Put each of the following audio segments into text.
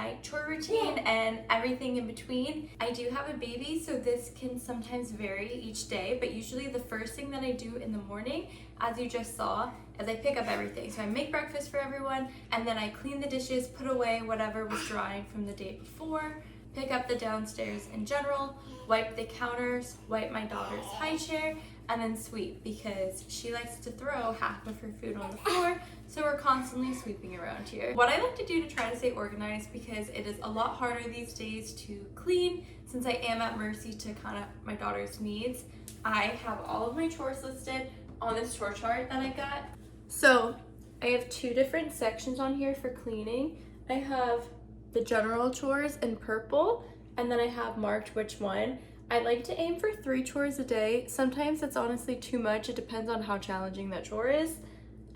night chore routine and everything in between. I do have a baby, so this can sometimes vary each day, but usually the first thing that I do in the morning, as you just saw, is I pick up everything. So I make breakfast for everyone, and then I clean the dishes, put away whatever was drying from the day before, pick up the downstairs in general, wipe the counters, wipe my daughter's high chair, and then sweep because she likes to throw half of her food on the floor, so we're constantly sweeping around here. What I like to do to try to stay organized, because it is a lot harder these days to clean since I am at mercy to kind of my daughter's needs, I have all of my chores listed on this chore chart that I got. So I have two different sections on here for cleaning. I have the general chores in purple, and then I have marked which one. I like to aim for 3 chores a day. Sometimes it's honestly too much. It depends on how challenging that chore is.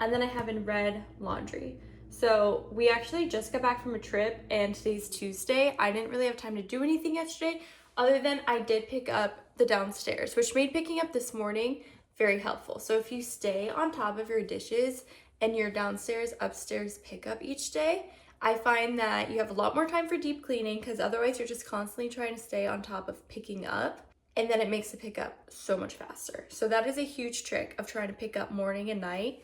And then I have in red laundry. So we actually just got back from a trip and today's Tuesday. I didn't really have time to do anything yesterday other than I did pick up the downstairs, which made picking up this morning very helpful. So if you stay on top of your dishes and your downstairs, upstairs pickup each day, I find that you have a lot more time for deep cleaning because otherwise you're just constantly trying to stay on top of picking up, and then it makes the pickup so much faster. So that is a huge trick of trying to pick up morning and night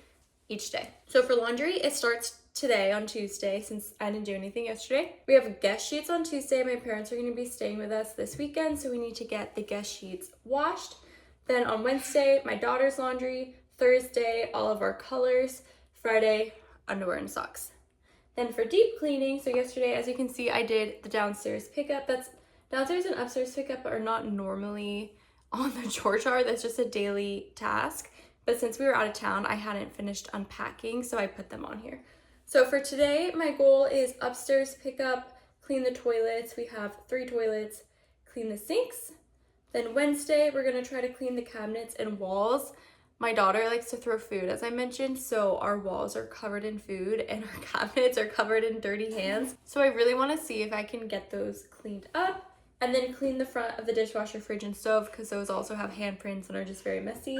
each day. So for laundry, it starts today on Tuesday since I didn't do anything yesterday. We have guest sheets on Tuesday. My parents are going to be staying with us this weekend, so we need to get the guest sheets washed. Then on Wednesday, my daughter's laundry. Thursday, all of our colors. Friday, underwear and socks. Then for deep cleaning, so yesterday, as you can see, I did the downstairs pickup. That's downstairs and upstairs pickup are not normally on the chore chart. That's just a daily task. But since we were out of town, I hadn't finished unpacking, so I put them on here. So for today, my goal is upstairs pickup, clean the toilets. We have 3 toilets, clean the sinks. Then Wednesday, we're gonna try to clean the cabinets and walls. My daughter likes to throw food, as I mentioned, so our walls are covered in food and our cabinets are covered in dirty hands. So I really want to see if I can get those cleaned up, and then clean the front of the dishwasher, fridge, and stove because those also have handprints and are just very messy.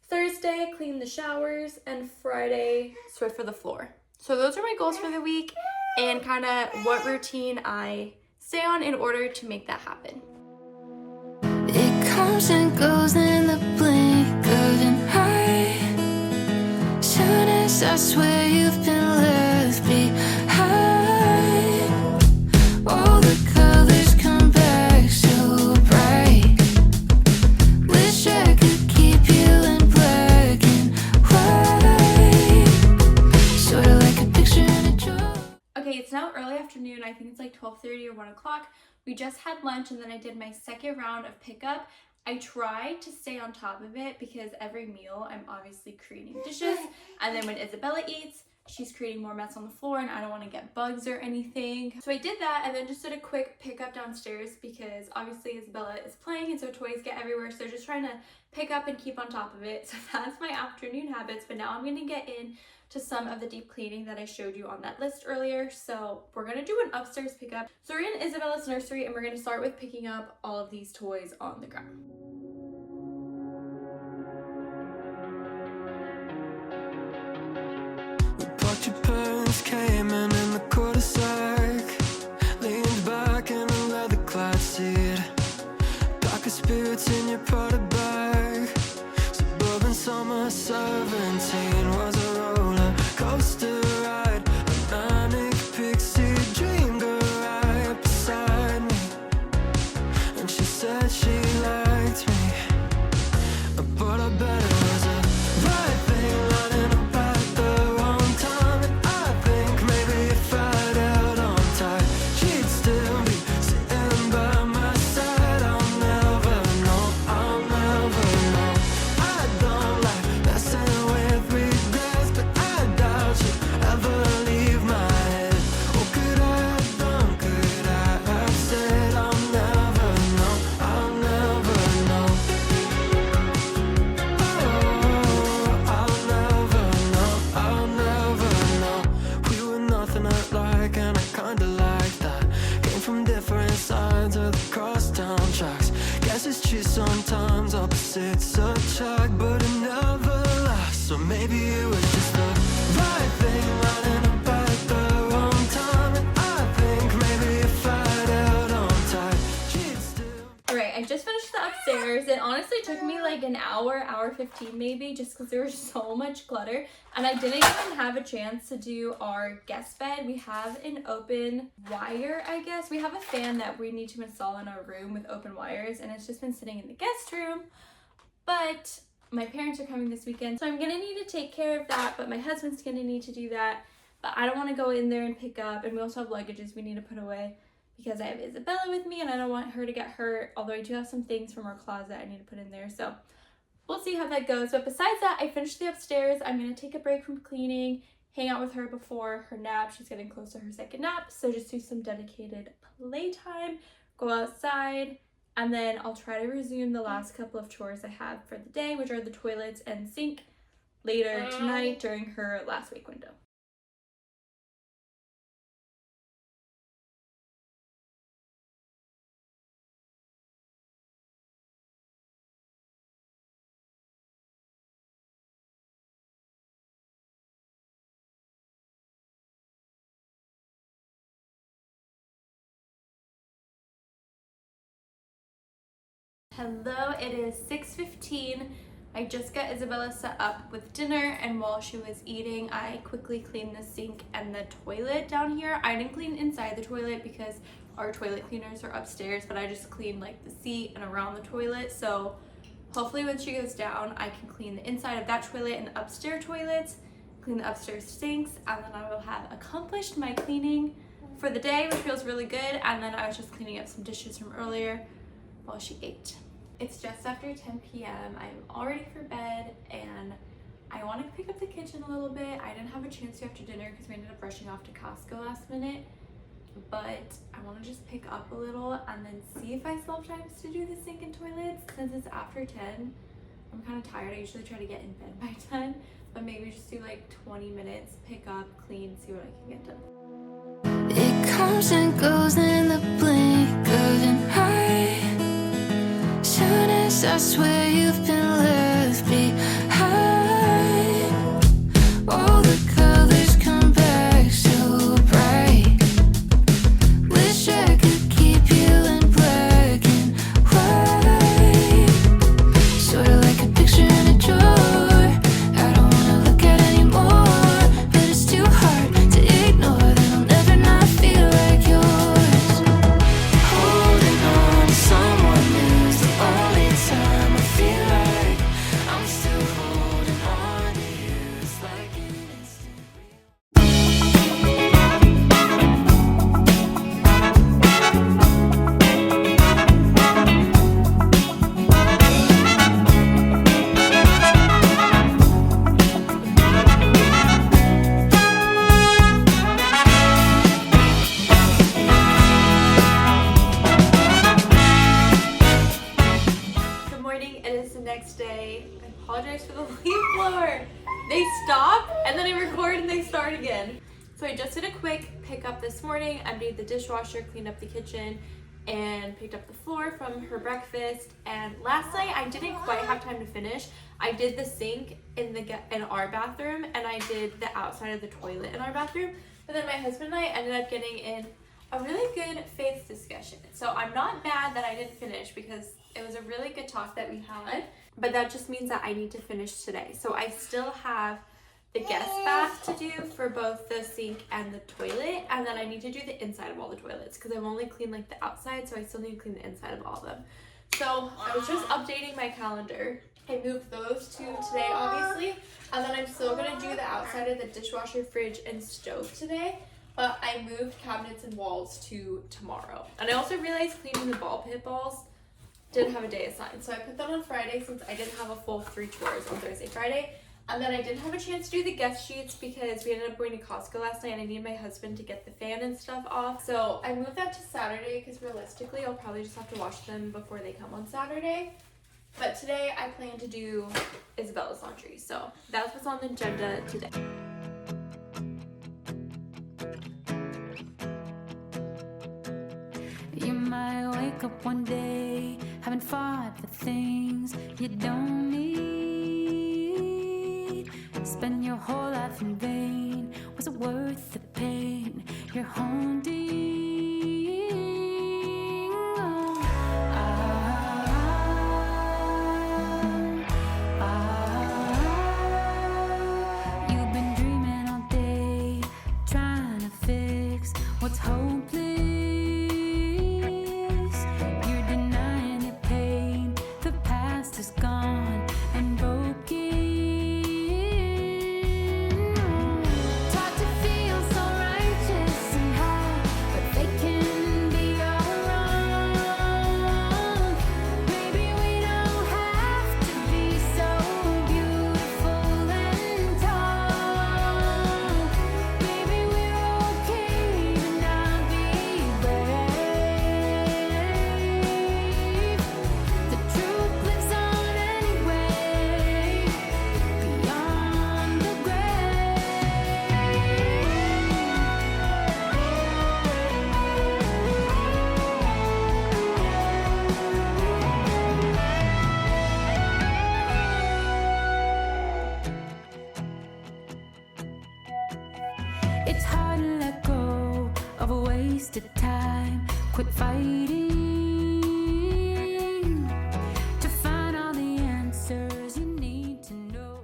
Thursday, clean the showers, and Friday, sweep for the floor. So those are my goals for the week and kind of what routine I stay on in order to make that happen. It comes and goes in the blink of an eye. Soon as I swear you've been left behind, all the colors come back so bright. Wish I could keep you in black and white, sorta like a picture in a jar. Okay, it's now early afternoon. I think it's like 12:30 or 1 o'clock. We just had lunch and then I did my second round of pickup. I try to stay on top of it because every meal I'm obviously creating dishes, and then when Isabella eats, she's creating more mess on the floor and I don't want to get bugs or anything. So I did that and then just did a quick pickup downstairs because obviously Isabella is playing and so toys get everywhere, so just trying to pick up and keep on top of it. So that's my afternoon habits, but now I'm going to get in to some of the deep cleaning that I showed you on that list earlier. So we're gonna do an upstairs pickup. So we're in Isabella's nursery and we're gonna start with picking up all of these toys on the ground. But your parents came in the cul-de-sac, leaned back in a leather-clad seat, darker spirits in your Prada bag. Suburban summer 17 was a roller coaster ride, a manic pixie dream girl right beside me, and she said she liked me, but I bet it was a right thing lining up at the wrong time. And I think maybe if I'd held on tight, she'd still be sitting by my side. I'll never know, I'll never know. I don't like messing with regrets, but I doubt you'd ever leave my head. What could I have done, could I have said? I'll never know, I'll never know. I'll never know, I'll never know. We were nothing alike and I kinda like that. Came from different sides of the crosstown tracks. Guess it's true sometimes opposites attract, but it never lasts. So maybe it was just the right thing lining up at the wrong time. And I think maybe just finished the upstairs. It honestly took me like an hour 15 maybe, just because there was so much clutter. And I didn't even have a chance to do our guest bed. We have an open wire, I guess. We have a fan that we need to install in our room with open wires, and it's just been sitting in the guest room. But my parents are coming this weekend, so I'm gonna need to take care of that, but my husband's gonna need to do that. But I don't want to go in there and pick up, and we also have luggages we need to put away because I have Isabella with me and I don't want her to get hurt, although I do have some things from our closet I need to put in there, so we'll see how that goes. But besides that, I finished the upstairs. I'm going to take a break from cleaning, hang out with her before her nap. She's getting close to her second nap, so just do some dedicated playtime, go outside, and then I'll try to resume the last couple of chores I have for the day, which are the toilets and sink, later tonight during her last wake window. Hello, it is 6:15. I just got Isabella set up with dinner, and while she was eating, I quickly cleaned the sink and the toilet down here. I didn't clean inside the toilet because our toilet cleaners are upstairs, but I just cleaned like the seat and around the toilet. So hopefully when she goes down, I can clean the inside of that toilet and the upstairs toilets, clean the upstairs sinks, and then I will have accomplished my cleaning for the day, which feels really good. And then I was just cleaning up some dishes from earlier while she ate. It's just after 10 p.m. I'm all ready for bed, and I want to pick up the kitchen a little bit. I didn't have a chance to after dinner because we ended up rushing off to Costco last minute, but I want to just pick up a little and then see if I still have time to do the sink and toilets. Since it's after 10, I'm kind of tired. I usually try to get in bed by 10, but maybe just do like 20 minutes, pick up, clean, see what I can get done. It comes and goes in the blink of an eye. Soon as I swear you've been left behind, all the colors come back so bright. Wish I could keep you in black and white, sorta like a picture in a drawer I don't wanna look at anymore, but it's too hard to ignore that I'll never not feel like yours. Holding on to someone new's the only time I feel like I'm still holding on to you. It's like an instant Good morning, it is the next day. I apologize for the leaf blower. They stop and then I record and they start again. So I just did a quick pickup this morning, emptied the dishwasher, cleaned up the kitchen, and picked up the floor from her breakfast. And last night I didn't quite have time to finish. I did the sink in our bathroom, and I did the outside of the toilet in our bathroom. But then my husband and I ended up getting in a really good faith discussion. So I'm not mad that I didn't finish because it was a really good talk that we had, but that just means that I need to finish today. So I still have the guest bath to do for both the sink and the toilet, and then I need to do the inside of all the toilets because I've only cleaned like the outside, so I still need to clean the inside of all of them. So I was just updating my calendar. I moved those two today, obviously, and then I'm still gonna do the outside of the dishwasher, fridge, and stove today. But I moved cabinets and walls to tomorrow. And I also realized cleaning the ball pit balls didn't have a day assigned. So I put that on Friday since I didn't have a full 3 chores on Thursday, Friday. And then I didn't have a chance to do the guest sheets because we ended up going to Costco last night and I needed my husband to get the fan and stuff off. So I moved that to Saturday because realistically I'll probably just have to wash them before they come on Saturday. But today I plan to do Isabella's laundry. So that's what's on the agenda today. You might wake up one day having fought for things you don't need. Spend your whole life in vain. Was it worth the pain you're holding? Oh, quit fighting to find all the answers you need to know.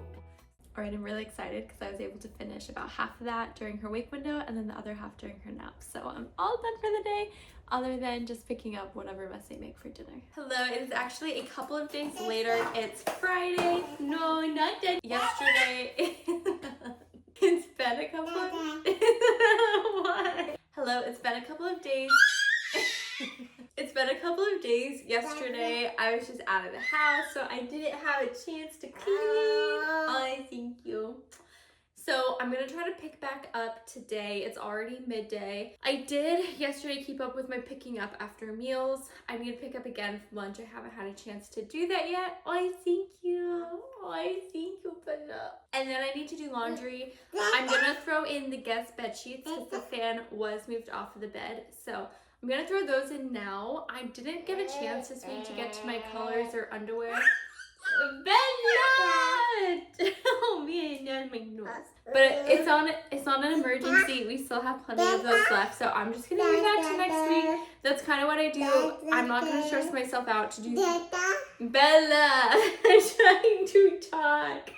Alright, I'm really excited because I was able to finish about half of that during her wake window and then the other half during her nap. So I'm all done for the day, other than just picking up whatever mess I make for dinner. Hello, it is actually a couple of days later. It's Friday. No, not dead. Yesterday. It's been a couple of what? Hello, it's been a couple of days. It's been a couple of days. Yesterday, I was just out of the house, so I didn't have a chance to clean. I thank you. So I'm gonna try to pick back up today. It's already midday. I did yesterday keep up with my picking up after meals. I need to pick up again for lunch. I haven't had a chance to do that yet. I thank you. I thank you, Bella. And then I need to do laundry. I'm gonna throw in the guest bed sheets because the fan was moved off of the bed. So I'm gonna throw those in now. I didn't get a chance this week to get to my colors or underwear. Bella! Oh man, that's my nose. But it's on an emergency. We still have plenty of those left, so I'm just gonna move that to next week. That's kind of what I do. I'm not gonna stress myself out to do. Bella, I'm trying to talk.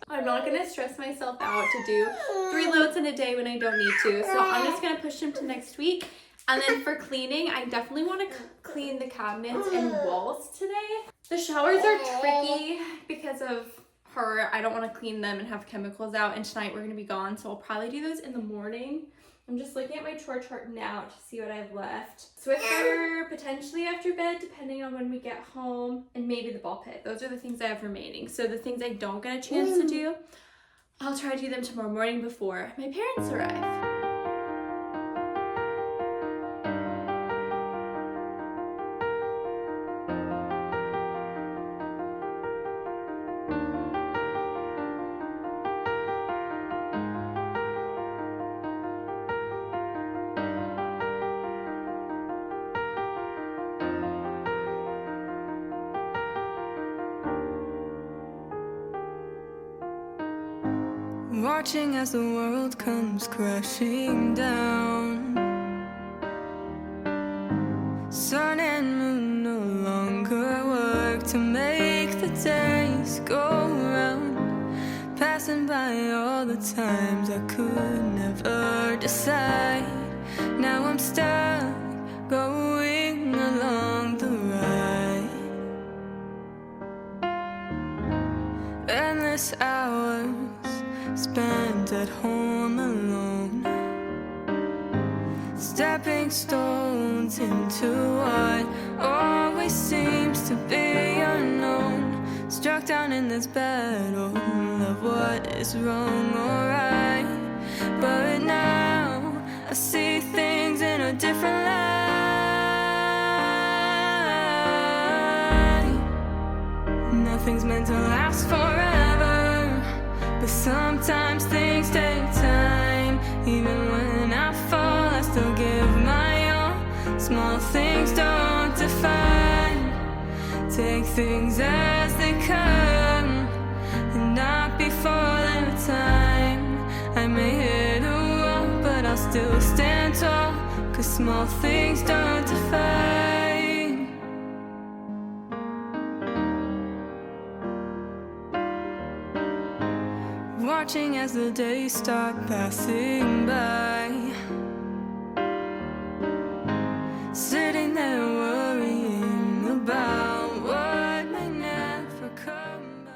I'm not gonna stress myself out to do 3 loads in a day when I don't need to. So I'm just gonna push them to next week. And then for cleaning, I definitely want to clean the cabinets and walls today. The showers are tricky because of her. I don't want to clean them and have chemicals out. And tonight we're going to be gone, so I'll probably do those in the morning. I'm just looking at my chore chart now to see what I've left. Swiffer potentially after bed, depending on when we get home. And maybe the ball pit. Those are the things I have remaining. So the things I don't get a chance to do, I'll try to do them tomorrow morning before my parents arrive. Watching as the world comes crashing down. Sun and moon no longer work to make the days go round. Passing by all the times I could never decide. Now I'm stuck going along the ride. Endless hours spent at home alone, stepping stones into what always seems to be unknown. Struck down in this battle of what is wrong or right. But now I see things in a different light. Nothing's meant to last forever, but sometimes things take time. Even when I fall, I still give my all. Small things don't define. Take things as they come, and not before their time. I may hit a wall, but I'll still stand tall, 'cause small things don't define. Watching as the days start passing by, sitting there worrying about what may never come by.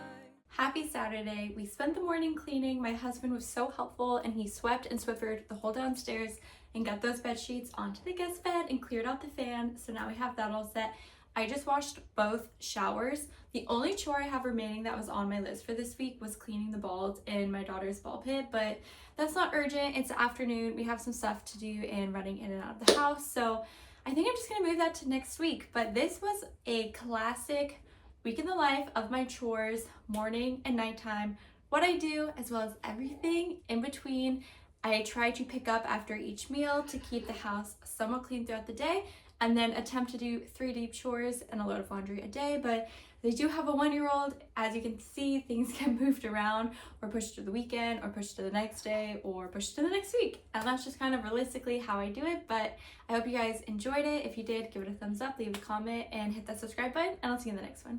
Happy Saturday. We spent the morning cleaning. My husband was so helpful and he swept and Swiffered the whole downstairs and got those bed sheets onto the guest bed and cleared out the fan. So now we have that all set. I just washed both showers. The only chore I have remaining that was on my list for this week was cleaning the balls in my daughter's ball pit, but that's not urgent. It's the afternoon. We have some stuff to do and running in and out of the house. So I think I'm just gonna move that to next week. But this was a classic week in the life of my chores, morning and nighttime, what I do, as well as everything in between. I try to pick up after each meal to keep the house somewhat clean throughout the day. and then attempt to do 3 deep chores and a load of laundry a day. But they do have a 1-year-old. As you can see, things get moved around or pushed to the weekend or pushed to the next day or pushed to the next week. And that's just kind of realistically how I do it. But I hope you guys enjoyed it. If you did, give it a thumbs up, leave a comment, and hit that subscribe button, and I'll see you in the next one.